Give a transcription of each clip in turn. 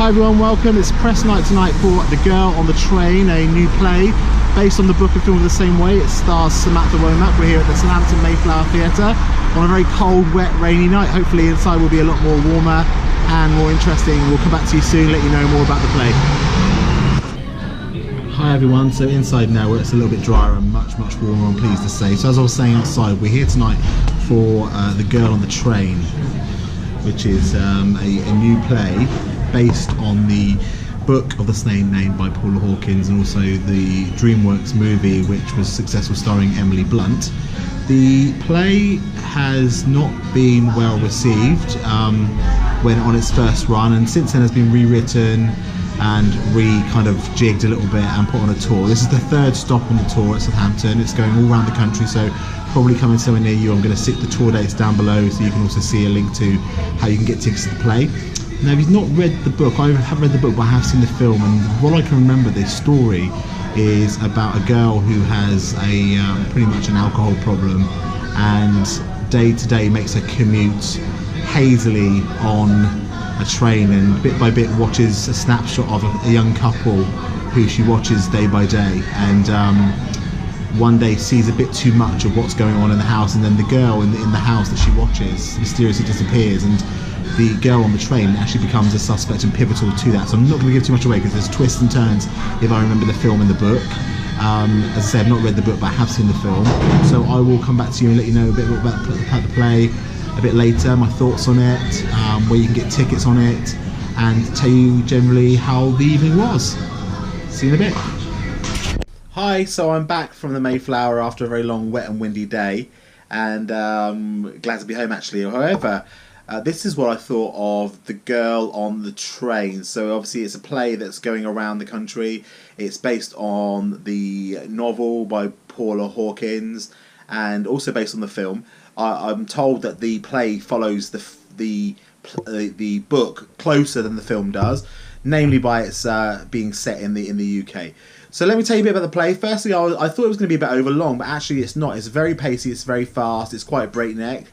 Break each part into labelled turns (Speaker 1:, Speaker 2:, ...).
Speaker 1: Hi everyone, welcome. It's press night tonight for The Girl on the Train, a new play based on the book and film of the same way. It stars Samantha Womack. We're here at the Southampton Mayflower Theatre on a very cold, wet, rainy night. Hopefully inside will be a lot more warmer and more interesting. We'll come back to you soon, let you know more about the play. Hi everyone, so inside now it's a little bit drier and much warmer, I'm pleased to say. So as I was saying outside, we're here tonight for The Girl on the Train, which is a new play based on the book of the same name by Paula Hawkins and also the DreamWorks movie, which was successful, starring Emily Blunt. The play has not been well received when on its first run, and since then has been rewritten and kind of jigged a little bit and put on a tour. This is the third stop on the tour at Southampton. It's going all around the country, so probably coming somewhere near you. I'm going to stick the tour dates down below so you can also see a link to how you can get tickets to the play. Now, if you've not read the book, I haven't read the book, but I have seen the film, and what I can remember, this story is about a girl who has pretty much an alcohol problem, and day to day makes her commute hazily on a train, and bit by bit watches a snapshot of a young couple who she watches day by day, and one day sees a bit too much of what's going on in the house, and then the girl in the house that she watches mysteriously disappears, and the girl on the train actually becomes a suspect and pivotal to that. So I'm not going to give too much away because there's twists and turns if I remember the film and the book. As I say, I've not read the book, but I have seen the film, so I will come back to you and let you know a bit about the play a bit later, my thoughts on it, where you can get tickets on it, and tell you generally how the evening was. See you in a bit. Hi, so I'm back from the Mayflower after a very long, wet and windy day, and glad to be home actually. However, this is what I thought of The Girl on the Train. So obviously it's a play that's going around the country. It's based on the novel by Paula Hawkins and also based on the film. I'm told that the play follows the book closer than the film does, namely by its being set in the UK. So let me tell you a bit about the play. Firstly, I thought it was going to be a bit overlong, but actually it's not. It's very pacey, it's very fast, it's quite breakneck.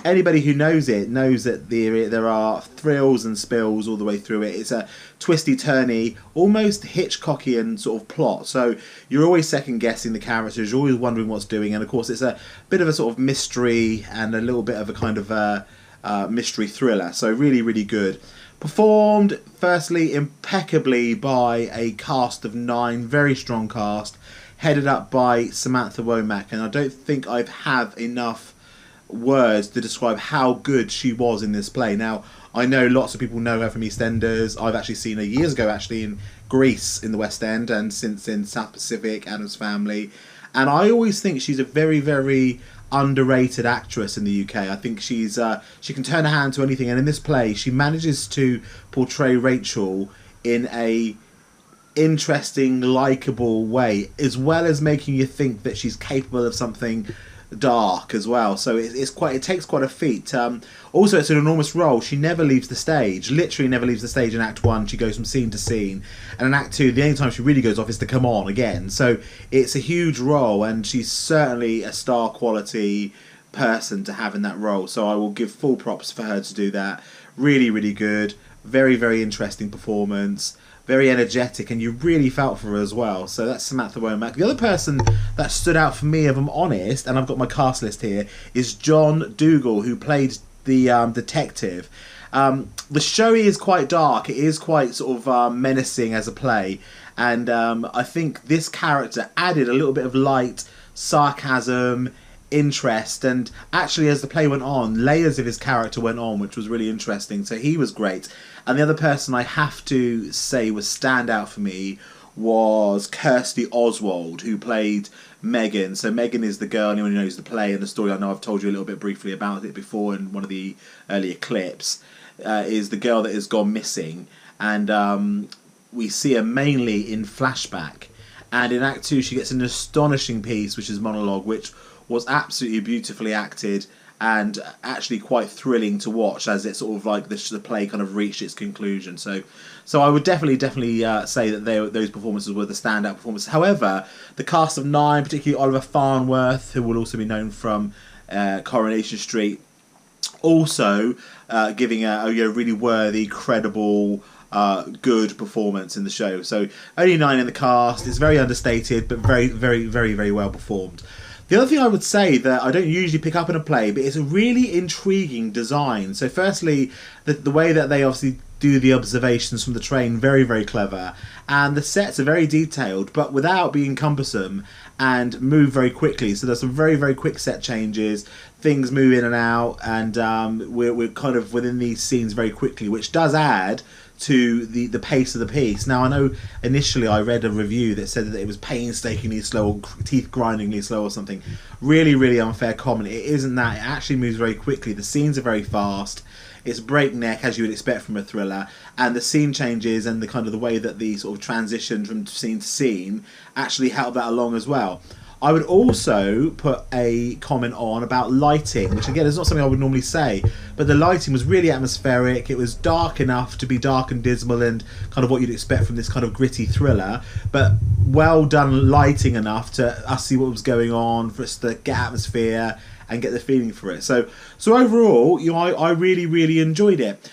Speaker 1: Anybody who knows it knows that there are thrills and spills all the way through it. It's a twisty-turny, almost Hitchcockian sort of plot. So you're always second-guessing the characters, you're always wondering what's doing, and of course it's a bit of a sort of mystery and a little bit of a kind of mystery thriller. So really, really good. Performed, firstly, impeccably by a cast of 9, very strong cast, headed up by Samantha Womack, and I don't think I have enough words to describe how good she was in this play. Now, I know lots of people know her from EastEnders. I've actually seen her years ago, actually, in Greece in the West End, and since in South Pacific, Addams Family. And I always think she's a very, very underrated actress in the UK. I think she can turn her hand to anything, and in this play, she manages to portray Rachel in a interesting, likeable way, as well as making you think that she's capable of something dark as well. So it takes quite a feat. Also, it's an enormous role. She never leaves the stage, literally never leaves the stage. In Act 1 she goes from scene to scene, and in Act 2 the only time she really goes off is to come on again. So it's a huge role, and she's certainly a star quality person to have in that role, so I will give full props for her to do that. Really, really good. Very, very interesting performance, very energetic, and you really felt for her as well. So that's Samantha Womack. The other person that stood out for me, if I'm honest, and I've got my cast list here, is John Dougal, who played the detective. The show is quite dark. It is quite sort of menacing as a play, and I think this character added a little bit of light, sarcasm, interest, and actually as the play went on, layers of his character went on, which was really interesting. So he was great. And the other person I have to say was standout for me was Kirsty Oswald, who played Megan. So Megan is the girl, anyone who knows the play and the story, I know I've told you a little bit briefly about it before in one of the earlier clips, is the girl that has gone missing, and we see her mainly in flashback. And in Act 2 she gets an astonishing piece, which is monologue, which was absolutely beautifully acted and actually quite thrilling to watch as it sort of like the play kind of reached its conclusion. So I would definitely say that those performances were the standout performances. However, the cast of 9, particularly Oliver Farnworth, who will also be known from Coronation Street, also giving a really worthy, credible good performance in the show. So only 9 in the cast. It's very understated, but very, very, very, very well performed. The other thing I would say that I don't usually pick up in a play, but it's a really intriguing design. So firstly, the way that they obviously do the observations from the train, very, very clever. And the sets are very detailed, but without being cumbersome, and move very quickly. So there's some very, very quick set changes. Things move in and out, and we're kind of within these scenes very quickly, which does add to the pace of the piece. Now, I know initially I read a review that said that it was painstakingly slow or teeth grindingly slow or something. Really, really unfair comment. It isn't that. It actually moves very quickly. The scenes are very fast. It's breakneck, as you would expect from a thriller, and the scene changes and the kind of the way that the sort of transition from scene to scene actually help that along as well. I would also put a comment on about lighting, which again is not something I would normally say, but the lighting was really atmospheric. It was dark enough to be dark and dismal and kind of what you'd expect from this kind of gritty thriller, but well done lighting enough to us see what was going on, for us to get atmosphere and get the feeling for it. So overall, I really, really enjoyed it.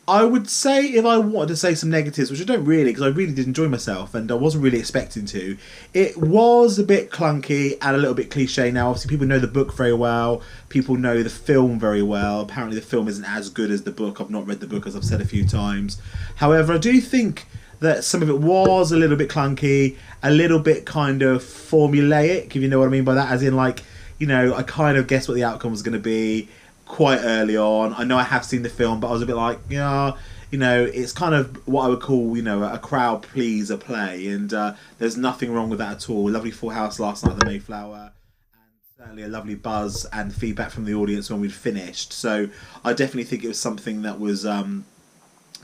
Speaker 1: I would say, if I wanted to say some negatives, which I don't really, because I really did enjoy myself and I wasn't really expecting to, it was a bit clunky and a little bit cliche. Now, obviously, people know the book very well. People know the film very well. Apparently, the film isn't as good as the book. I've not read the book, as I've said a few times. However, I do think that some of it was a little bit clunky, a little bit kind of formulaic, if you know what I mean by that, as in, like, you know, I kind of guessed what the outcome was going to be quite early on. I know I have seen the film, but I was a bit like, yeah, you know, it's kind of what I would call, you know, a crowd pleaser play, and there's nothing wrong with that at all. Lovely full house last night at the Mayflower, and certainly a lovely buzz and feedback from the audience when we'd finished. So I definitely think it was something that was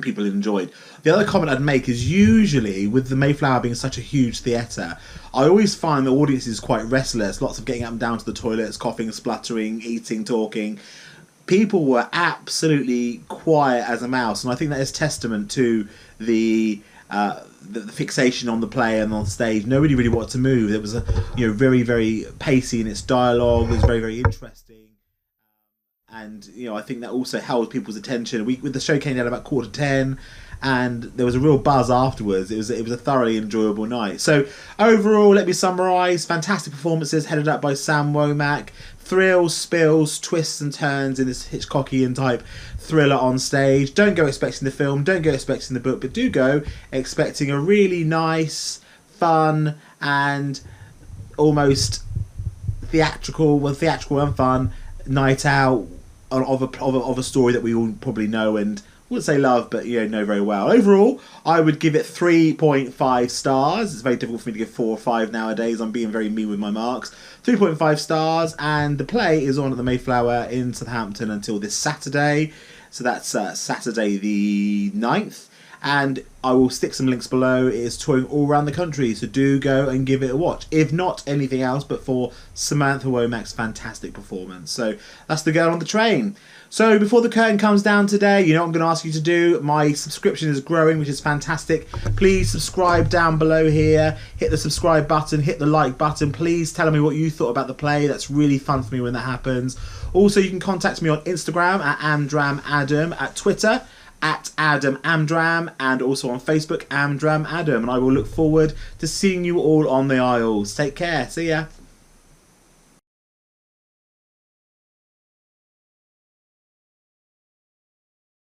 Speaker 1: people enjoyed. The other comment I'd make is, usually with the Mayflower being such a huge theatre, I always find the audience is quite restless. Lots of getting up and down to the toilets, coughing, spluttering, eating, talking. People were absolutely quiet as a mouse, and I think that is testament to the fixation on the play and on stage. Nobody really wanted to move. It was very, very pacey in its dialogue. It was very, very interesting, and I think that also held people's attention. The show came down about 9:45, and there was a real buzz afterwards. It was a thoroughly enjoyable night. So overall, let me summarise: fantastic performances headed up by Sam Womack. Thrills, spills, twists and turns in this Hitchcockian type thriller on stage. Don't go expecting the film, don't go expecting the book, but do go expecting a really nice, fun, and almost theatrical and fun night out of a story that we all probably know and wouldn't say love, but know very well. Overall, I would give it 3.5 stars. It's very difficult for me to give 4 or 5 nowadays. I'm being very mean with my marks. 3.5 stars, and the play is on at the Mayflower in Southampton until this Saturday. So that's Saturday the 9th. And I will stick some links below. It is touring all around the country, so do go and give it a watch. If not anything else, but for Samantha Womack's fantastic performance. So that's The Girl on the Train. So before the curtain comes down today, you know what I'm going to ask you to do? My subscription is growing, which is fantastic. Please subscribe down below here. Hit the subscribe button, hit the like button. Please tell me what you thought about the play. That's really fun for me when that happens. Also, you can contact me on Instagram at AmdramAdam, at Twitter at AdamAmdram, and also on Facebook, AmdramAdam. And I will look forward to seeing you all on the aisles. Take care. See ya.